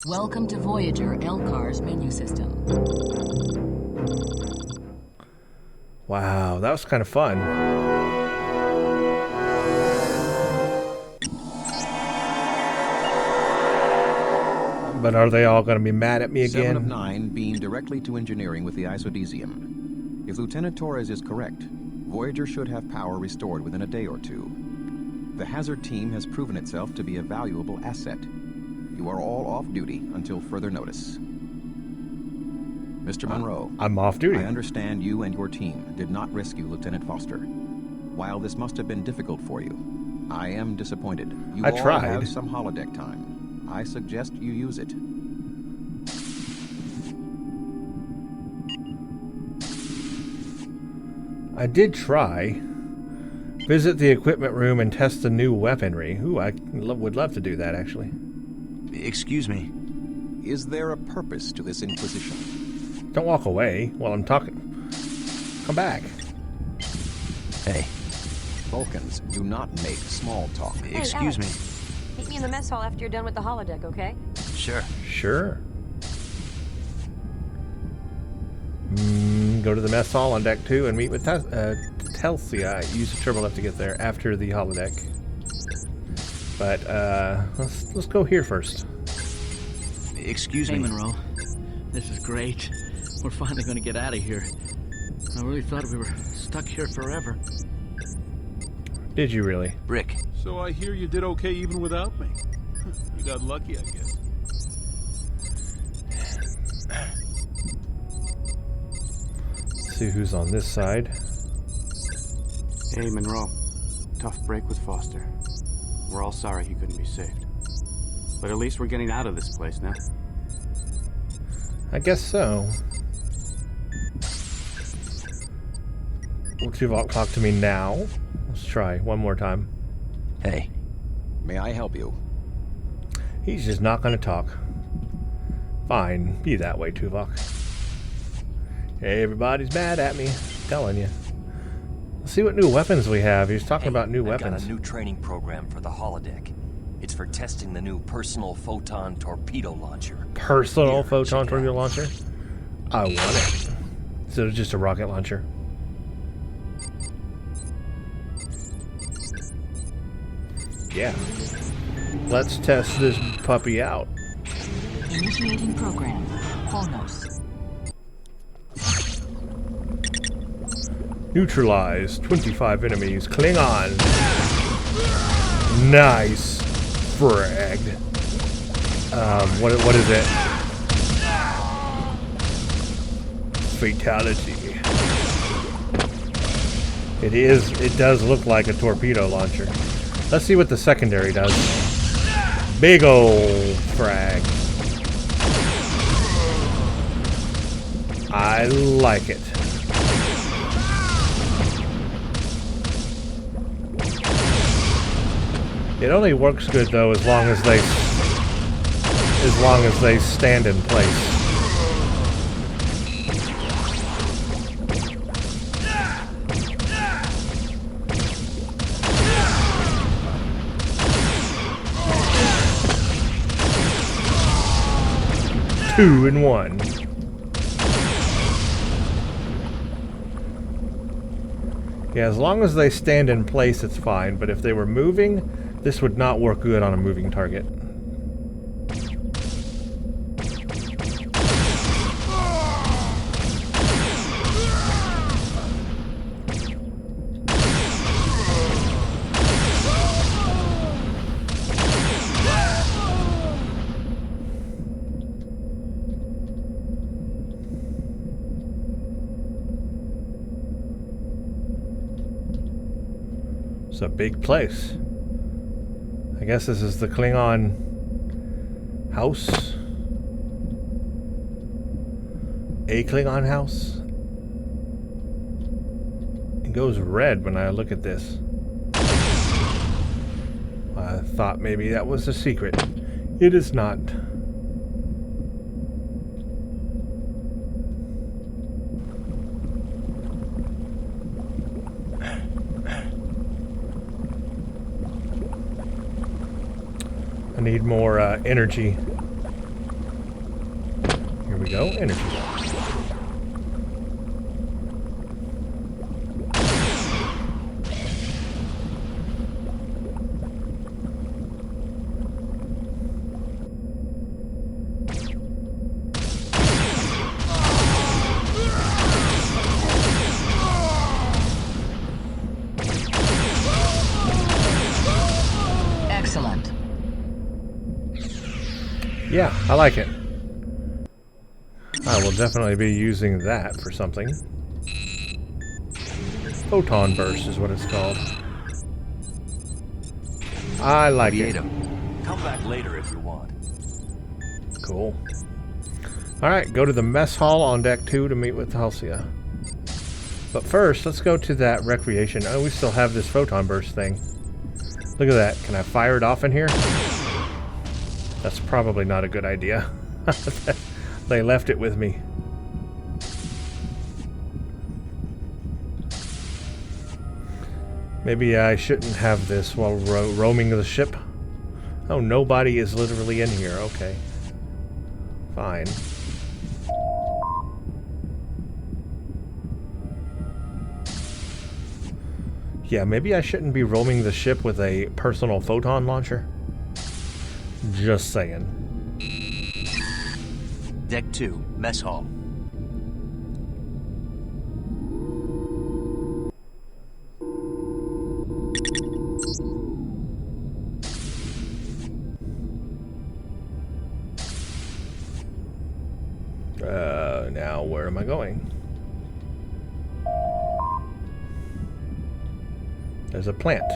Welcome to Voyager LCAR's menu system. Wow, that was kind of fun. But are they all going to be mad at me again? 7 of 9 beam directly to engineering with the isodesium. If Lieutenant Torres is correct, Voyager should have power restored within a day or two. The hazard team has proven itself to be a valuable asset. You are all off duty until further notice. Mr. Monroe, I'm off duty. I understand you and your team did not rescue Lieutenant Foster. While this must have been difficult for you, I am disappointed. You I all tried. have some holodeck time. I suggest you use it. I did try. Visit the equipment room and test the new weaponry. Ooh, I would love to do that, actually. Excuse me. Is there a purpose to this inquisition? Don't walk away while I'm talking. Come back. Hey. Vulcans do not make small talk. Excuse me. Meet me in the mess hall after you're done with the holodeck, okay? Sure. Sure. Go to the mess hall on deck 2 and meet with Telsia. Use the turbo lift to get there after the holodeck. But let's go here first. Excuse Hey, me. Monroe. This is great. We're finally going to get out of here. I really thought we were stuck here forever. Did you really? Rick. So I hear you did okay even without me. You got lucky, I guess. Let's see who's on this side. Hey, Monroe. Tough break with Foster. We're all sorry he couldn't be saved. But at least we're getting out of this place now. I guess so. Will Tuvok talk to me now? Let's try one more time. Hey. May I help you? He's just not going to talk. Fine, be that way, Tuvok. Hey, everybody's mad at me. Telling you. Let's see what new weapons we have. He's talking about new I've weapons. got a new training program for the holodeck. It's for testing the new personal photon torpedo launcher. Personal Here, photon check it torpedo out. launcher? I want it. So it's just a rocket launcher. Yeah. Let's test this puppy out. Initiating program. Kronos. Neutralize 25 enemies. Klingon. Nice. Frag. What is it? Fatality. It does look like a torpedo launcher. Let's see what the secondary does. Big ol' frag. I like it. It only works good though as long as they stand in place. Two in one. Yeah, as long as they stand in place, it's fine. But if they were moving, this would not work good on a moving target. It's a big place. I guess this is the Klingon house. A Klingon house. It goes red when I look at this. I thought maybe that was a secret. It is not. I need more energy. we go. Energy. Excellent. Yeah, I like it. I will definitely be using that for something. Photon burst is what it's called. I like it. Come back later if you want. Cool. Alright, go to the mess hall on deck 2 to meet with Halcyon. But first, let's go to that recreation. Oh, we still have this photon burst thing. Look at that. Can I fire it off in here? That's probably not a good idea. They left it with me. Maybe I shouldn't have this while roaming the ship. Oh, nobody is literally in here. Okay. Fine. Yeah, maybe I shouldn't be roaming the ship with a personal photon launcher. Just saying. Deck 2, mess hall. Now where am I going? There's a plant.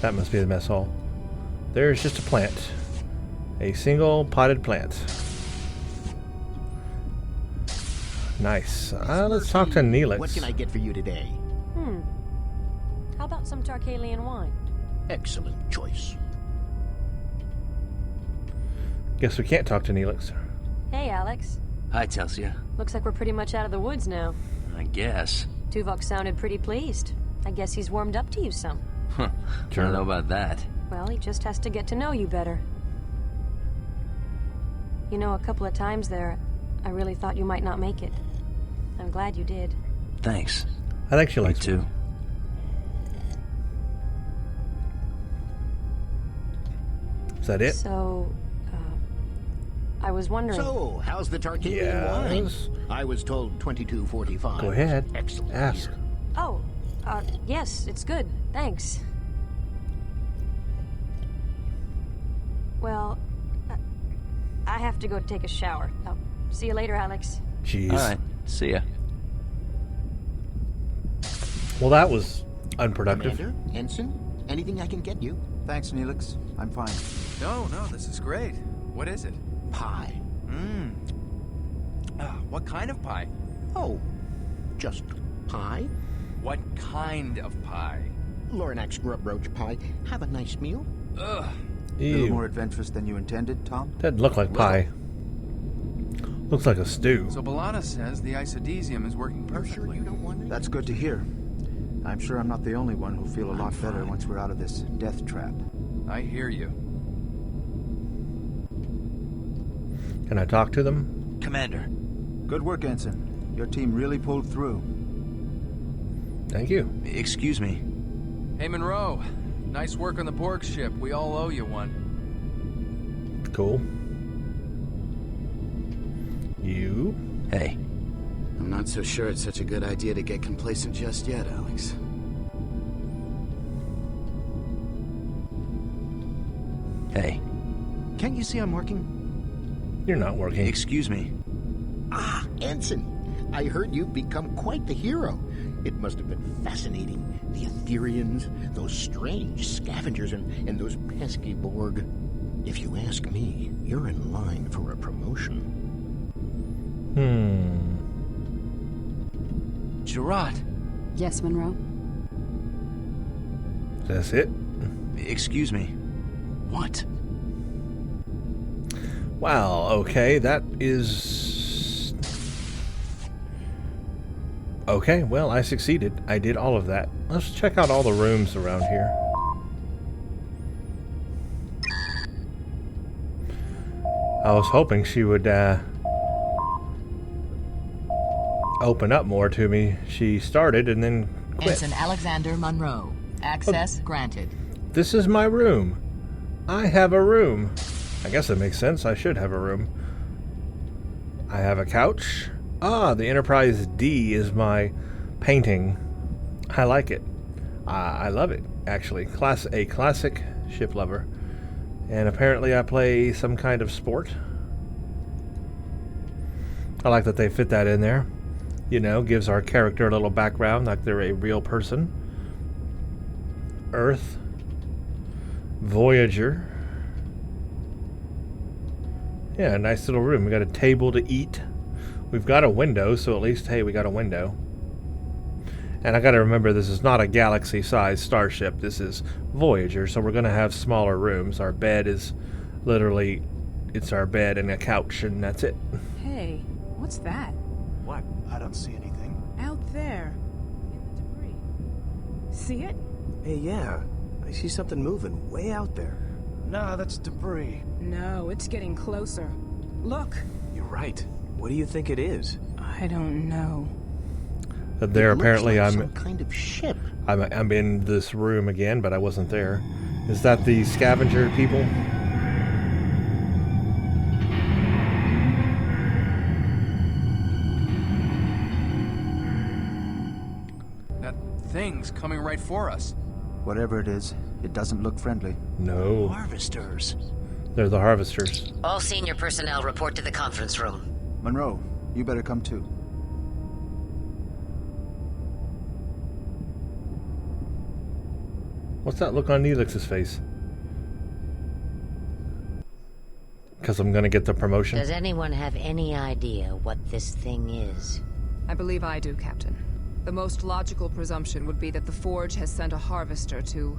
That must be the mess hall. There's just a plant. A single potted plant. Nice. Let's talk to Neelix. What can I get for you today? How about some Tarkalian wine? Excellent choice. Guess we can't talk to Neelix. Hey, Alex. Hi, Telsia. Looks like we're pretty much out of the woods now. I guess. Tuvok sounded pretty pleased. I guess he's warmed up to you some. Huh. Sure. I don't know about that. Well, he just has to get to know you better. You know, a couple of times there, I really thought you might not make it. I'm glad you did. Thanks. I think she likes me too. Is that it? So, I was wondering... So, how's the Tarkalian wine? I was told 2245. Go ahead. Excellent. Ask. Beer. Oh, yes, it's good. Thanks. Well, I have to go take a shower. I'll see you later, Alex. Jeez. All right. See ya. Well, that was unproductive. Commander, Ensign, anything I can get you? Thanks, Neelix. I'm fine. No, this is great. What is it? Pie. What kind of pie? Oh, just pie? What kind of pie? Lornax grub roach pie. Have a nice meal. Ugh. A little more adventurous than you intended, Tom? Doesn't look like pie. Looks like a stew. So B'Elanna says the isodesium is working perfectly. Sure you don't want it? That's good to hear. I'm sure I'm not the only one who'll feel a lot better once we're out of this death trap. I hear you. Can I talk to them? Commander. Good work, Ensign. Your team really pulled through. Thank you. Excuse me. Hey, Monroe. Nice work on the Borg ship. We all owe you one. Cool. You? Hey. I'm not so sure it's such a good idea to get complacent just yet, Alex. Hey. Can't you see I'm working? You're not working. Excuse me. Ah, Ensign. I heard you've become quite the hero. It must have been fascinating. The Ethereans, those strange scavengers, and those pesky Borg. If you ask me, you're in line for a promotion. Gerard. Yes, Monroe? That's it? Excuse me. What? Wow, okay, that is... Okay, well, I succeeded. I did all of that. Let's check out all the rooms around here. I was hoping she would open up more to me. She started and then quit. Ensign Alexander Monroe. Access granted. This is my room. I have a room. I guess it makes sense. I should have a room. I have a couch. Ah, the Enterprise D is my painting. I like it. I love it, actually. A classic ship lover. And apparently I play some kind of sport. I like that they fit that in there. You know, gives our character a little background, like they're a real person. Earth. Voyager. Yeah, a nice little room. We got a table to eat. We've got a window, so at least, hey, we got a window. And I gotta remember, this is not a galaxy-sized starship. This is Voyager, so we're gonna have smaller rooms. Our bed is literally, it's our bed and a couch, and that's it. Hey, what's that? What? I don't see anything. Out there. In the debris. See it? Hey, yeah. I see something moving way out there. Nah, that's debris. No, it's getting closer. Look. You're right. What do you think it is? I don't know. There, apparently, like I'm some kind of ship. I'm in this room again, but I wasn't there. Is that the scavenger people? That thing's coming right for us. Whatever it is, it doesn't look friendly. No. Harvesters. They're the harvesters. All senior personnel report to the conference room. Monroe, you better come too. What's that look on Neelix's face? Because I'm going to get the promotion. Does anyone have any idea what this thing is? I believe I do, Captain. The most logical presumption would be that the Forge has sent a harvester to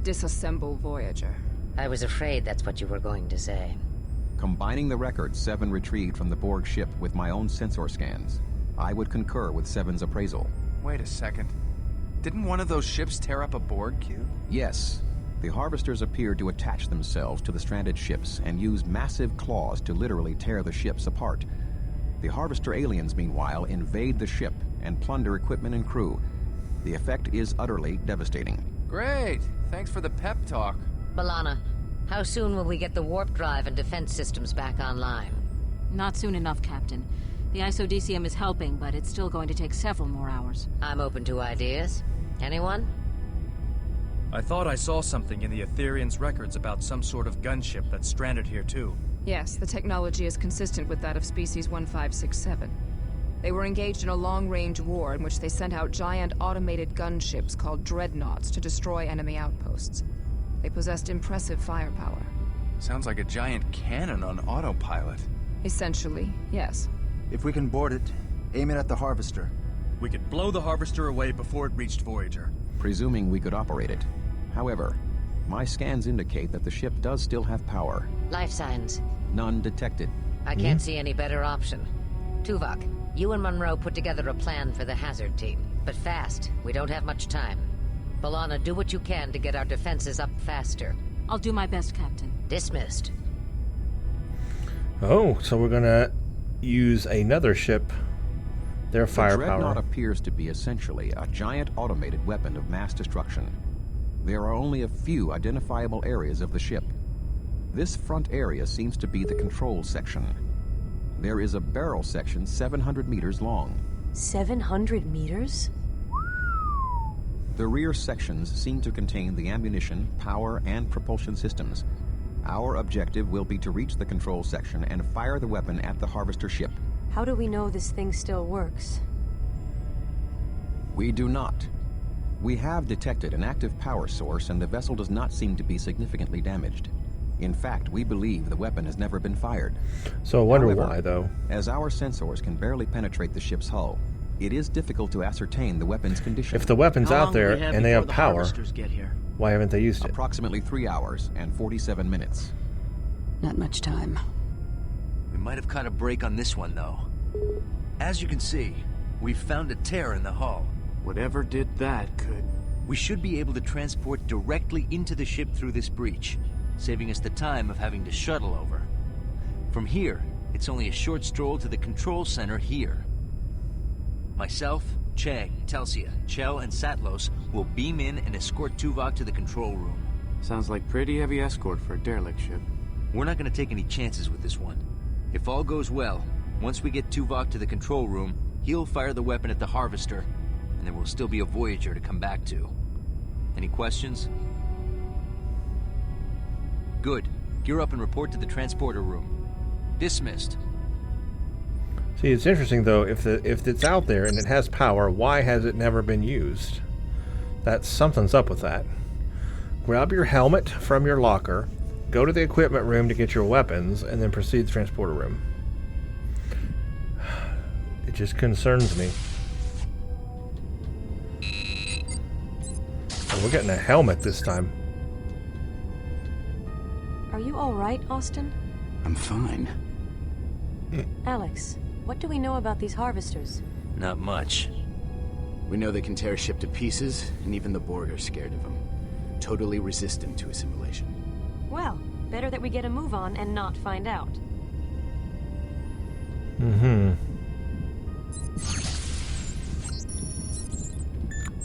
disassemble Voyager. I was afraid that's what you were going to say. Combining the records Seven retrieved from the Borg ship with my own sensor scans, I would concur with Seven's appraisal. Wait a second. Didn't one of those ships tear up a Borg cube? Yes. The harvesters appeared to attach themselves to the stranded ships and use massive claws to literally tear the ships apart. The harvester aliens, meanwhile, invade the ship and plunder equipment and crew. The effect is utterly devastating. Great! Thanks for the pep talk. B'Elanna, how soon will we get the warp drive and defense systems back online? Not soon enough, Captain. The isodecium is helping, but it's still going to take several more hours. I'm open to ideas. Anyone? I thought I saw something in the Etherians' records about some sort of gunship that's stranded here too. Yes, the technology is consistent with that of Species 1567. They were engaged in a long-range war in which they sent out giant automated gunships called dreadnoughts to destroy enemy outposts. They possessed impressive firepower. Sounds like a giant cannon on autopilot. Essentially, yes. If we can board it, aim it at the harvester. We could blow the harvester away before it reached Voyager. Presuming we could operate it. However, my scans indicate that the ship does still have power. Life signs. None detected. I can't see any better option. Tuvok, you and Monroe put together a plan for the hazard team. But fast. We don't have much time. B'Elanna, do what you can to get our defenses up faster. I'll do my best, Captain. Dismissed. Oh, so we're gonna use another ship. Their firepower. The dreadnought appears to be essentially a giant automated weapon of mass destruction. There are only a few identifiable areas of the ship. This front area seems to be the control section. There is a barrel section 700 meters long. 700 meters? The rear sections seem to contain the ammunition, power, and propulsion systems. Our objective will be to reach the control section and fire the weapon at the harvester ship. How do we know this thing still works? We do not. We have detected an active power source, and the vessel does not seem to be significantly damaged. In fact, we believe the weapon has never been fired. So I wonder However, why, though. As our sensors can barely penetrate the ship's hull, it is difficult to ascertain the weapon's condition. If the weapon's out there and they have power, why haven't they used it? Approximately 3 hours and 47 minutes. Not much time. We might have caught a break on this one, though. As you can see, we've found a tear in the hull. Whatever did that could... We should be able to transport directly into the ship through this breach, saving us the time of having to shuttle over. From here, it's only a short stroll to the control center here. Myself, Chang, Telsia, Chell, and Satlos will beam in and escort Tuvok to the control room. Sounds like pretty heavy escort for a derelict ship. We're not going to take any chances with this one. If all goes well, once we get Tuvok to the control room, he'll fire the weapon at the Harvester, and there will still be a Voyager to come back to. Any questions? Good. Gear up and report to the transporter room. Dismissed. See, it's interesting though, if it's out there and it has power, why has it never been used? Something's up with that. Grab your helmet from your locker, go to the equipment room to get your weapons, and then proceed to the transporter room. It just concerns me. Oh, we're getting a helmet this time. Are you all right, Austin? I'm fine. Alex, what do we know about these harvesters? Not much. We know they can tear a ship to pieces, and even the Borg are scared of them. Totally resistant to assimilation. Well, better that we get a move on and not find out.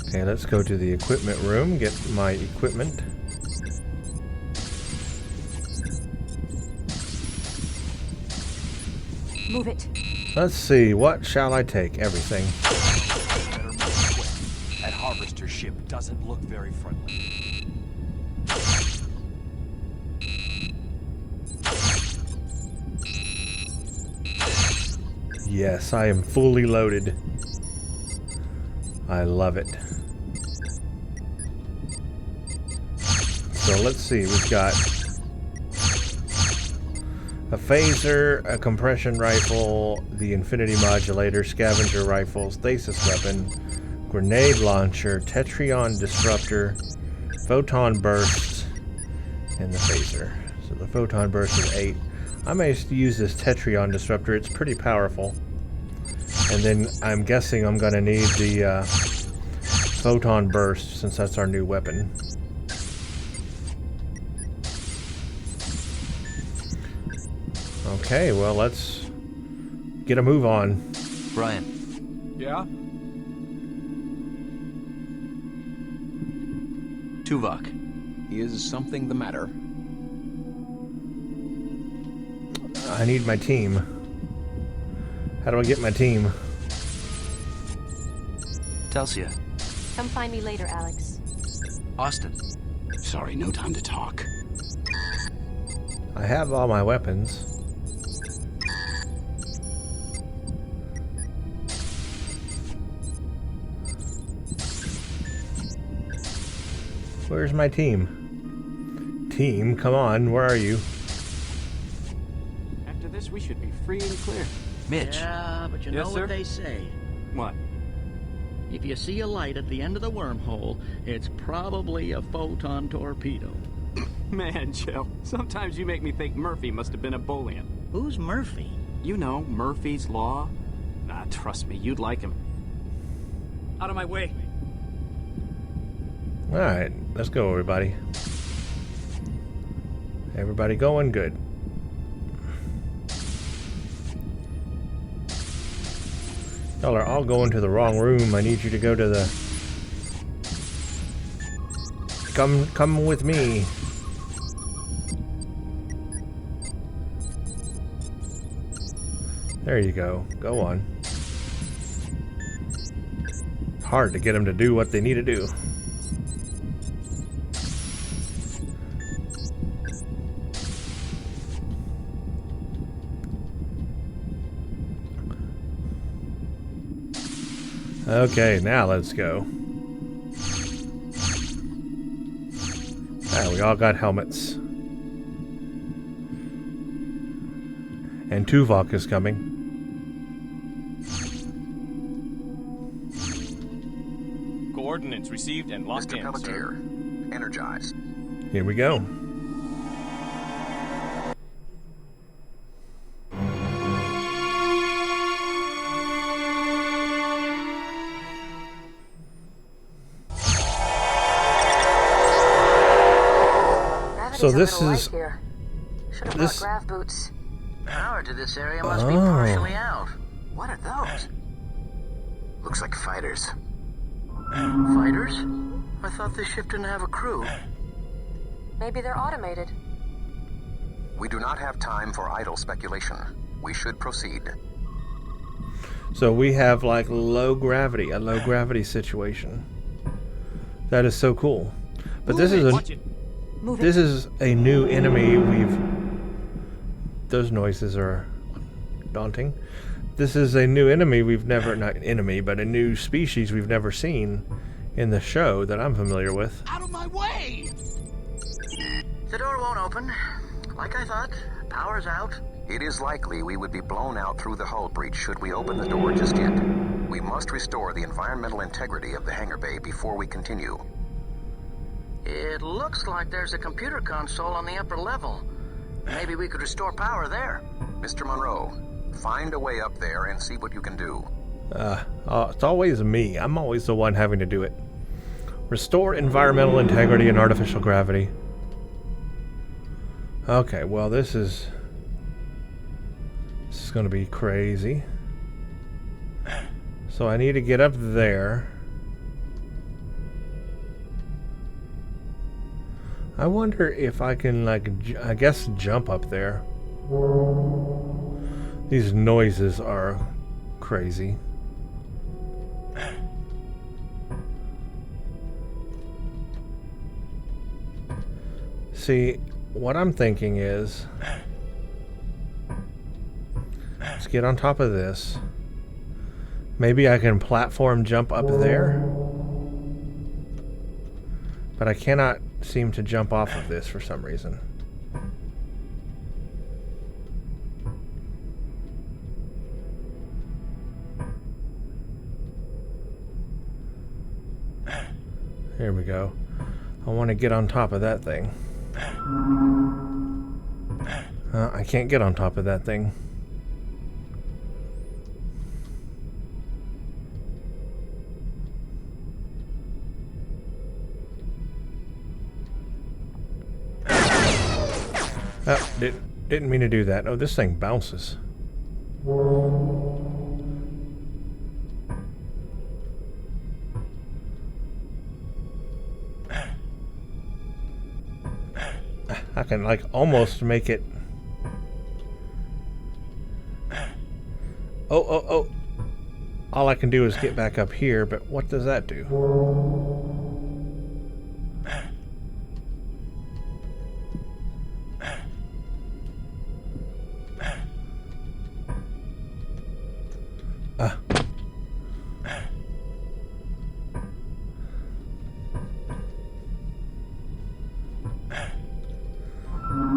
Okay, let's go to the equipment room, get my equipment. Move it. Let's see, what shall I take? Everything. That harvester ship doesn't look very friendly. Yes, I am fully loaded. I love it. So let's see, we've got a phaser, a compression rifle, the infinity modulator, scavenger rifle, stasis weapon, grenade launcher, tetrion disruptor, photon burst, and the phaser. So the photon burst is 8. I may use this tetrion disruptor, it's pretty powerful. And then I'm guessing I'm going to need the photon burst since that's our new weapon. Okay, well, let's get a move on. Brian. Yeah? Tuvok. Is something the matter? I need my team. How do I get my team? Telsia. Come find me later, Alex. Austin. Sorry, no time to talk. I have all my weapons. Where's my team? Team, come on, where are you? After this, we should be free and clear. Mitch. Yeah, but you know what they say. What? If you see a light at the end of the wormhole, it's probably a photon torpedo. Man, Joe, sometimes you make me think Murphy must have been a Boolean. Who's Murphy? You know, Murphy's Law. Nah, trust me, you'd like him. Out of my way. Alright, let's go, everybody. Everybody going good. Y'all are all going to the wrong room. I need you to go to the... Come with me. There you go. Go on. Hard to get them to do what they need to do. Okay, now let's go. We all got helmets. And Tuvok is coming. Coordinates received and locked in, sir. Energize. Here we go. So this is grav boots. power to this area must be partially out. What are those? Looks like fighters. Fighters? I thought this ship didn't have a crew. Maybe they're automated. We do not have time for idle speculation. We should proceed. So we have like a low gravity situation. That is so cool. But this is a new enemy those noises are daunting. This is a new enemy not enemy, but a new species we've never seen in the show that I'm familiar with. Out of my way! The door won't open. Like I thought, power's out. It is likely we would be blown out through the hull breach should we open the door just yet. We must restore the environmental integrity of the hangar bay before we continue. It looks like there's a computer console on the upper level. Maybe we could restore power there. Mr. Monroe, find a way up there and see what you can do. It's always me. I'm always the one having to do it. Restore environmental integrity and artificial gravity. Okay, well this is going to be crazy. So I need to get up there. I wonder if I can, like, I guess jump up there. These noises are crazy. See, what I'm thinking is, let's get on top of this. Maybe I can platform jump up there. But I cannot seem to jump off of this for some reason. Here we go. I want to get on top of that thing. I can't get on top of that thing. Oh, didn't mean to do that. Oh, this thing bounces. I can, like, almost make it. Oh. All I can do is get back up here, but what does that do?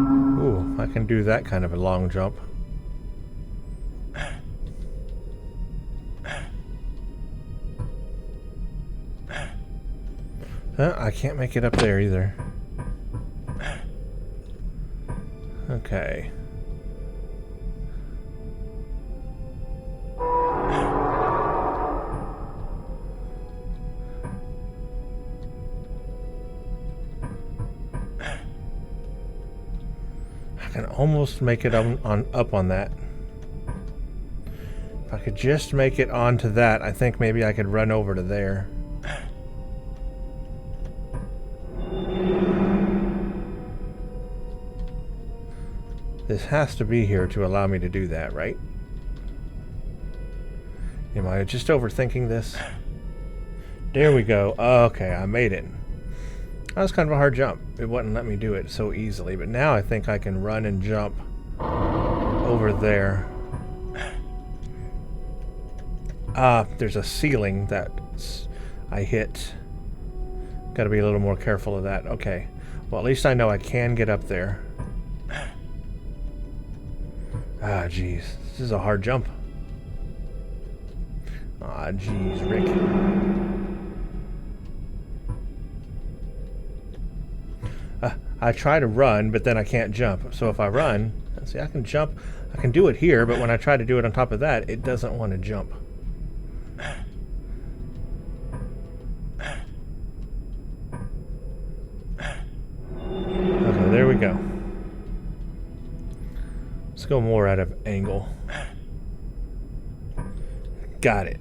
Ooh, I can do that kind of a long jump. I can't make it up there either. Okay. I can almost make it up on that. If I could just make it onto that, I think maybe I could run over to there. This has to be here to allow me to do that, right? Am I just overthinking this? There we go. Okay, I made it. That was kind of a hard jump. It wouldn't let me do it so easily, but now I think I can run and jump over there. There's a ceiling that I hit. Gotta be a little more careful of that. Okay. Well, at least I know I can get up there. Ah, jeez. This is a hard jump. Ah, jeez, Rick. I try to run, but then I can't jump. So if I run, see, I can jump. I can do it here, but when I try to do it on top of that, it doesn't want to jump. Okay, there we go. Let's go more out of angle. Got it.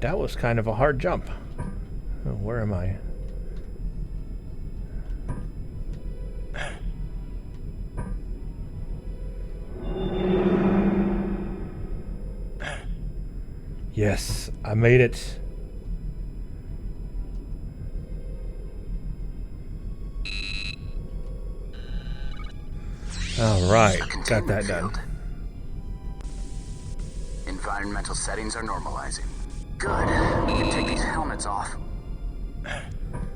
That was kind of a hard jump. Oh, where am I? Yes, I made it. All right, got that done. Environmental settings are normalizing. Good. We can take these helmets off.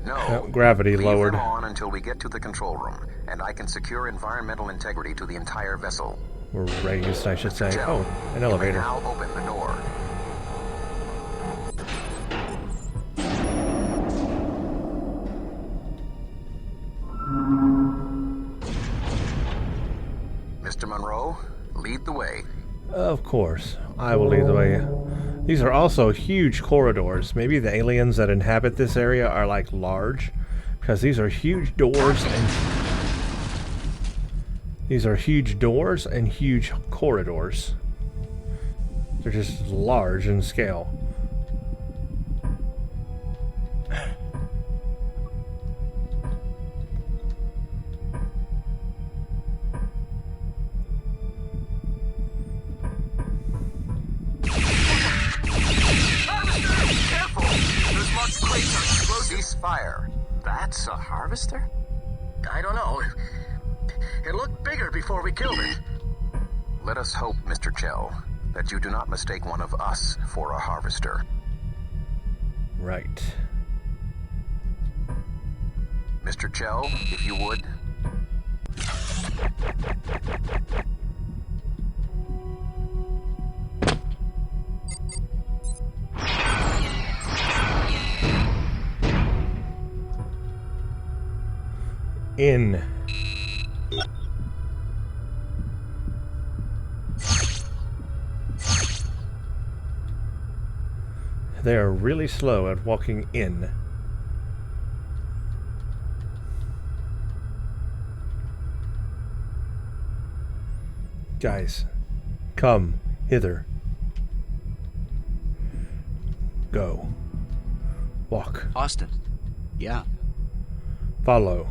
No. Gravity leave lowered. them on until we get to the control room, and I can secure environmental integrity to the entire vessel. Or raised, I should say. Joe, Oh, an elevator. Now open the door. Mr. Monroe, lead the way. Of course, I will lead the way. These are also huge corridors. Maybe the aliens that inhabit this area are like large, because these are huge doors and huge corridors. They're just large in scale. Fire. That's a harvester? I don't know. It looked bigger before we killed it. Let us hope, Mr. Chell, that you do not mistake one of us for a harvester. Right. Mr. Chell, if you would. In. They are really slow at walking in. Guys, come hither. Go. Walk. Austin. Yeah. Follow.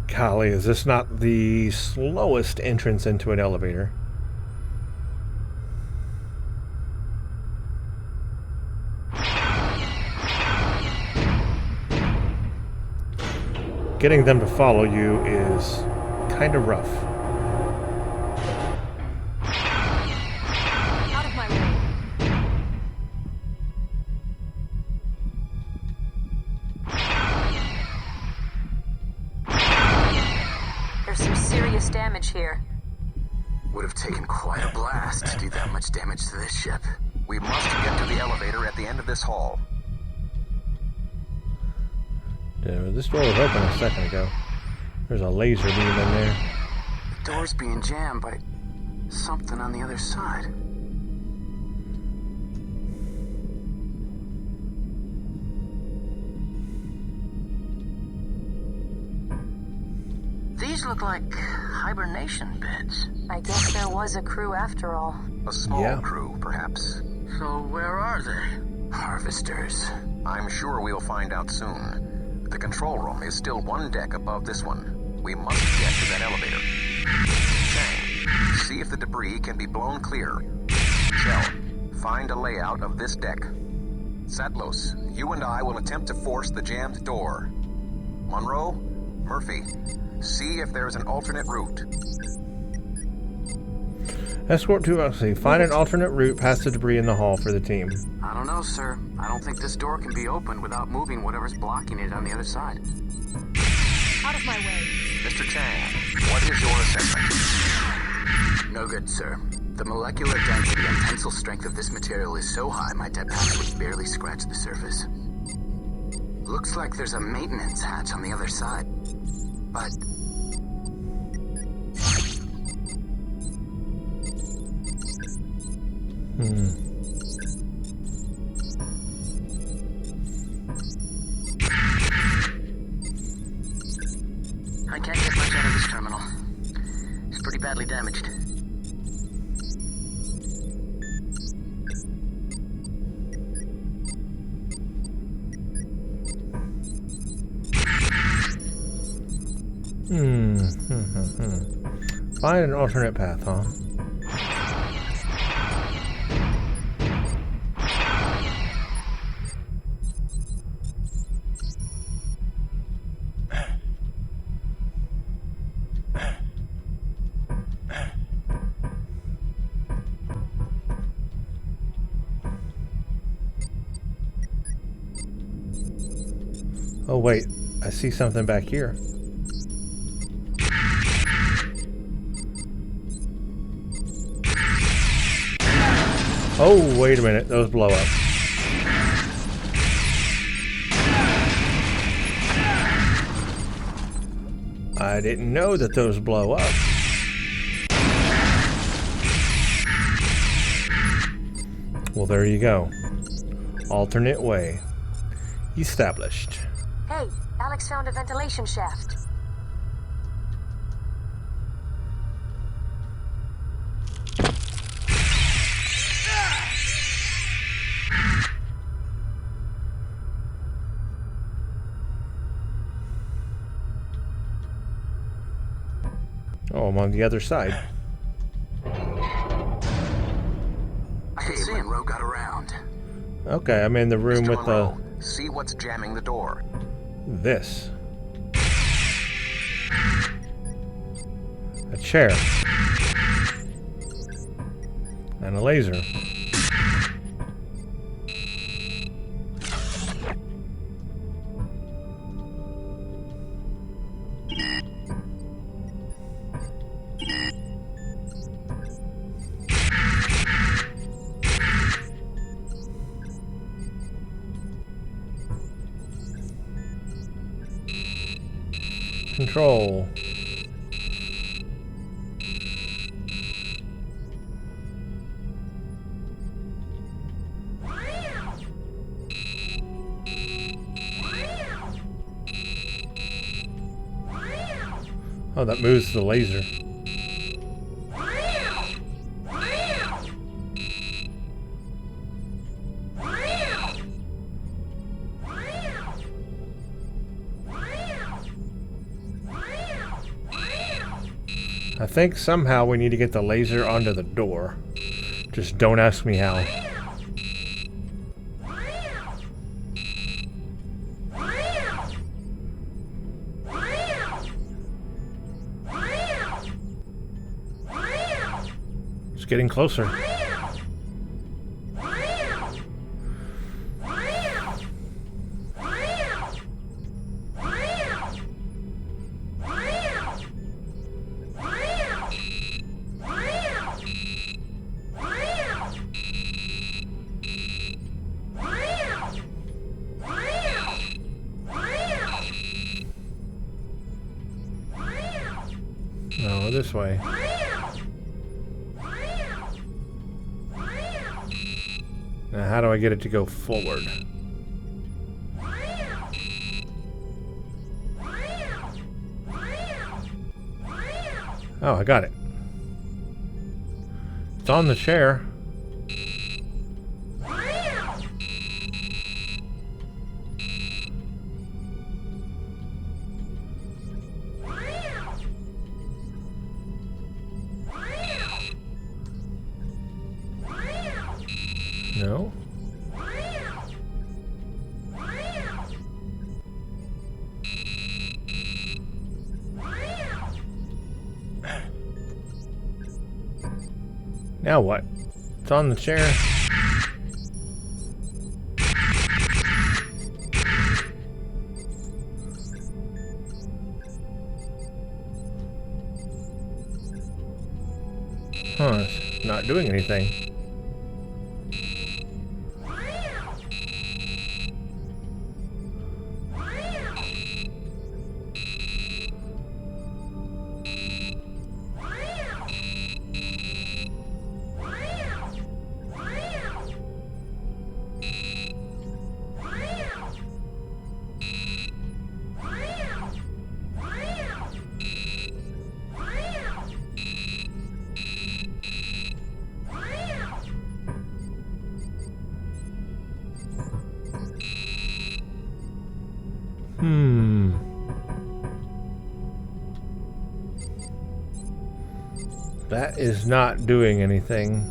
Golly, is this not the slowest entrance into an elevator? Getting them to follow you is kind of rough. Out of my way. There's some serious damage here. Would have taken quite a blast to do that much damage to this ship. We must get to the elevator at the end of this hall. This door was open a second ago. There's a laser beam in there. The door's being jammed by something on the other side. These look like hibernation beds. I guess there was a crew after all. A small crew, perhaps. So where are they? Harvesters. I'm sure we'll find out soon. The control room is still one deck above this one. We must get to that elevator. Chang, see if the debris can be blown clear. Shell, find a layout of this deck. Satlos, you and I will attempt to force the jammed door. Monroe, Murphy, see if there's an alternate route. Escort to Oxley. Find an alternate route past the debris in the hall for the team. I don't know, sir. I don't think this door can be opened without moving whatever's blocking it on the other side. Out of my way. Mr. Chang, what is your assessment? No good, sir. The molecular density and tensile strength of this material is so high my jetpacks would barely scratch the surface. Looks like there's a maintenance hatch on the other side. But I can't get much out of this terminal. It's pretty badly damaged. Find an alternate path, huh? Oh wait, I see something back here. Oh, wait a minute, those blow up. I didn't know that those blow up. Well, there you go. Alternate way. Established. Hey, Alex found a ventilation shaft. Oh, I'm on the other side. I can see Monroe got around. Okay, I'm in the room with Monroe, see what's jamming the door. this. A chair. And a laser. Control. Oh, that moves the laser. I think somehow we need to get the laser onto the door. Just don't ask me how. It's getting closer. No, this way. Now, how do I get it to go forward? Oh, I got it. It's on the chair. No. Now what? It's on the chair. Huh, it's not doing anything. That is not doing anything.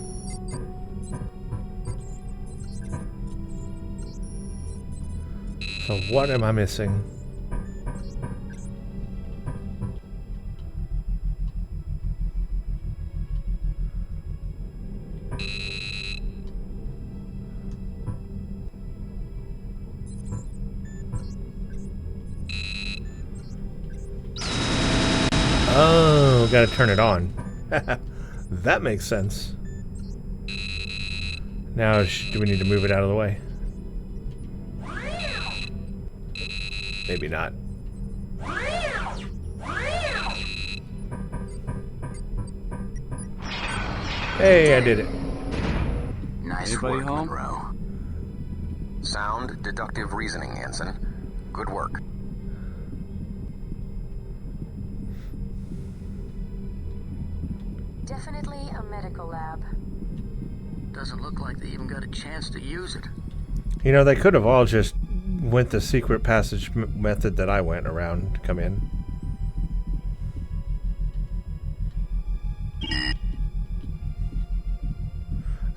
So what am I missing? Oh, gotta turn it on. That makes sense. Now, do we need to move it out of the way? Maybe not. Hey, I did it. Nice work, Monroe. Sound deductive reasoning, Anson. Good work. Definitely a medical lab. Doesn't look like they even got a chance to use it. You know, they could have all just went the secret passage method that I went around to come in.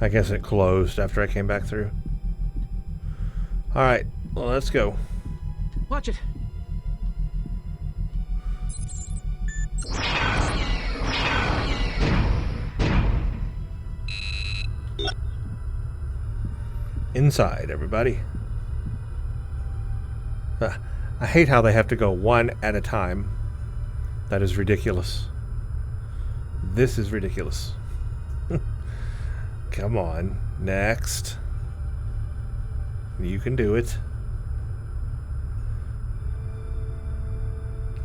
I guess it closed after I came back through. Alright, well, let's go. Watch it. Inside, everybody. I hate how they have to go one at a time. That is ridiculous. This is ridiculous. Come on. Next. You can do it.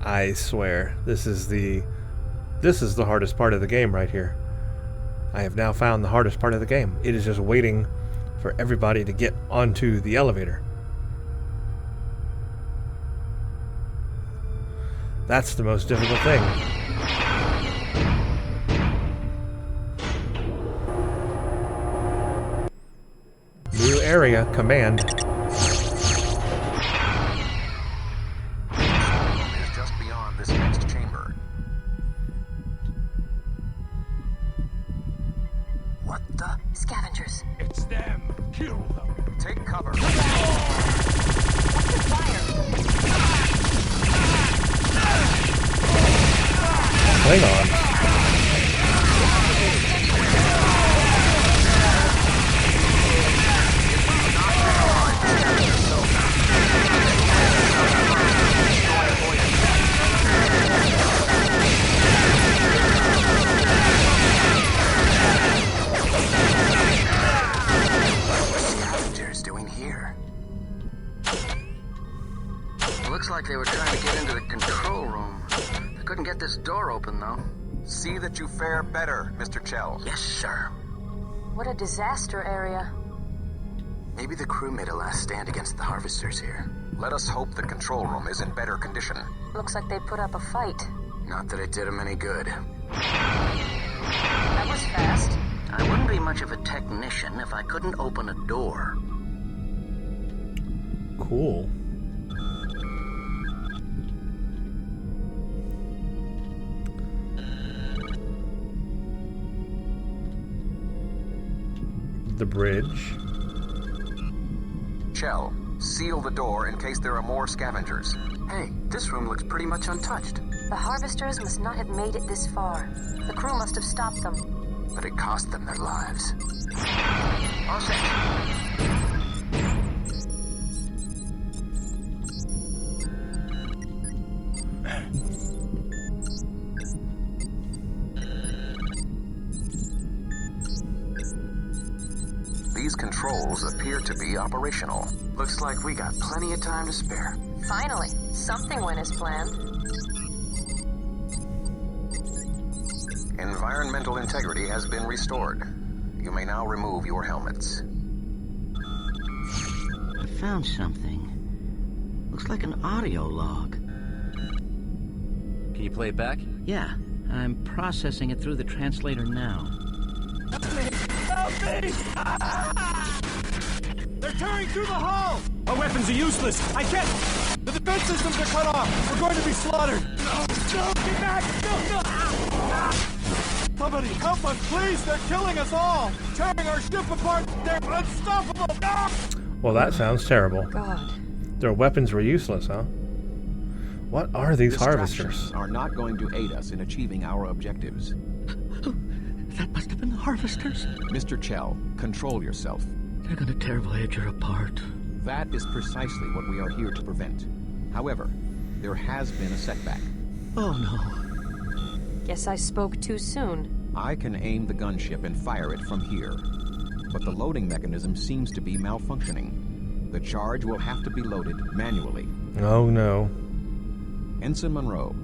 I swear, this is the hardest part of the game right here. I have now found the hardest part of the game. It is just waiting for everybody to get onto the elevator. That's the most difficult thing. New area, command. Is just beyond this next chamber. What the? Scavengers. It's them. Kill them. Take cover. Hang on. Scavengers doing here? Looks like they were trying to get into the control room. They couldn't get this door open, though. See that you fare better, Mr. Chell. Yes, sir. What a disaster area. Maybe the crew made a last stand against the harvesters here. Let us hope the control room is in better condition. Looks like they put up a fight. Not that it did them any good. That was fast. I wouldn't be much of a technician if I couldn't open a door. Cool. The bridge. Chell, seal the door in case there are more scavengers. Hey, this room looks pretty much untouched. The harvesters must not have made it this far. The crew must have stopped them. But it cost them their lives. All set. These controls appear to be operational. Looks like we got plenty of time to spare. Finally, something went as planned. Environmental integrity has been restored. You may now remove your helmets. I found something. Looks like an audio log. Can you play it back? Yeah, I'm processing it through the translator now. Help me! They're tearing through the hull! Our weapons are useless. I can't. The defense systems are cut off. We're going to be slaughtered. No, get back! No! Somebody help us, please! They're killing us all! Tearing our ship apart! They're unstoppable! Ah! Well, that sounds terrible. God. Their weapons were useless, huh? What are these Distractions harvesters? are not going to aid us in achieving our objectives. That must have been the harvesters. Mr. Chell, control yourself. They're gonna tear Voyager apart. That is precisely what we are here to prevent. However, there has been a setback. Oh no. Guess I spoke too soon. I can aim the gunship and fire it from here, but the loading mechanism seems to be malfunctioning. The charge will have to be loaded manually. Oh no. Ensign Monroe,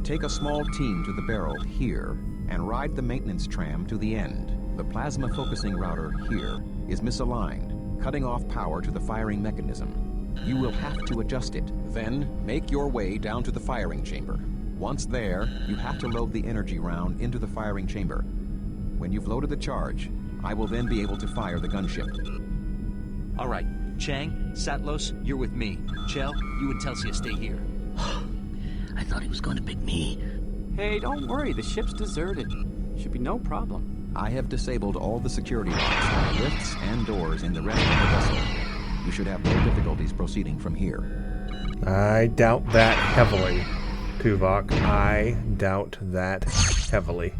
take a small team to the barrel here and ride the maintenance tram to the end. The plasma focusing router here is misaligned, cutting off power to the firing mechanism. You will have to adjust it. Then, make your way down to the firing chamber. Once there, you have to load the energy round into the firing chamber. When you've loaded the charge, I will then be able to fire the gunship. All right, Chang, Satlos, you're with me. Chell, you and Telsia stay here. I thought he was going to pick me. Hey, don't worry. The ship's deserted. Should be no problem. I have disabled all the security locks, lifts, and doors in the rest of the vessel. You should have no difficulties proceeding from here. I doubt that heavily, Tuvok. I doubt that heavily.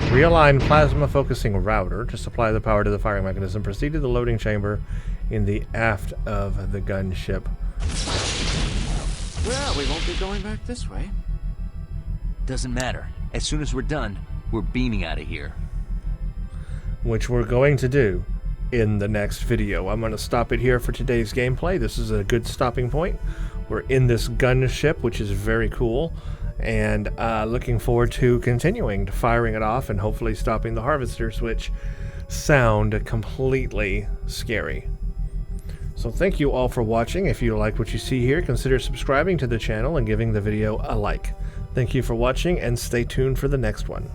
Realign plasma focusing router to supply the power to the firing mechanism. Proceed to the loading chamber in the aft of the gunship. Well, we won't be going back this way. Doesn't matter. As soon as we're done, we're beaming out of here. Which we're going to do in the next video. I'm going to stop it here for today's gameplay. This is a good stopping point. We're in this gunship, which is very cool, and looking forward to continuing to firing it off and hopefully stopping the harvesters, which sound completely scary. So thank you all for watching. If you like what you see here, consider subscribing to the channel and giving the video a like. Thank you for watching, and stay tuned for the next one.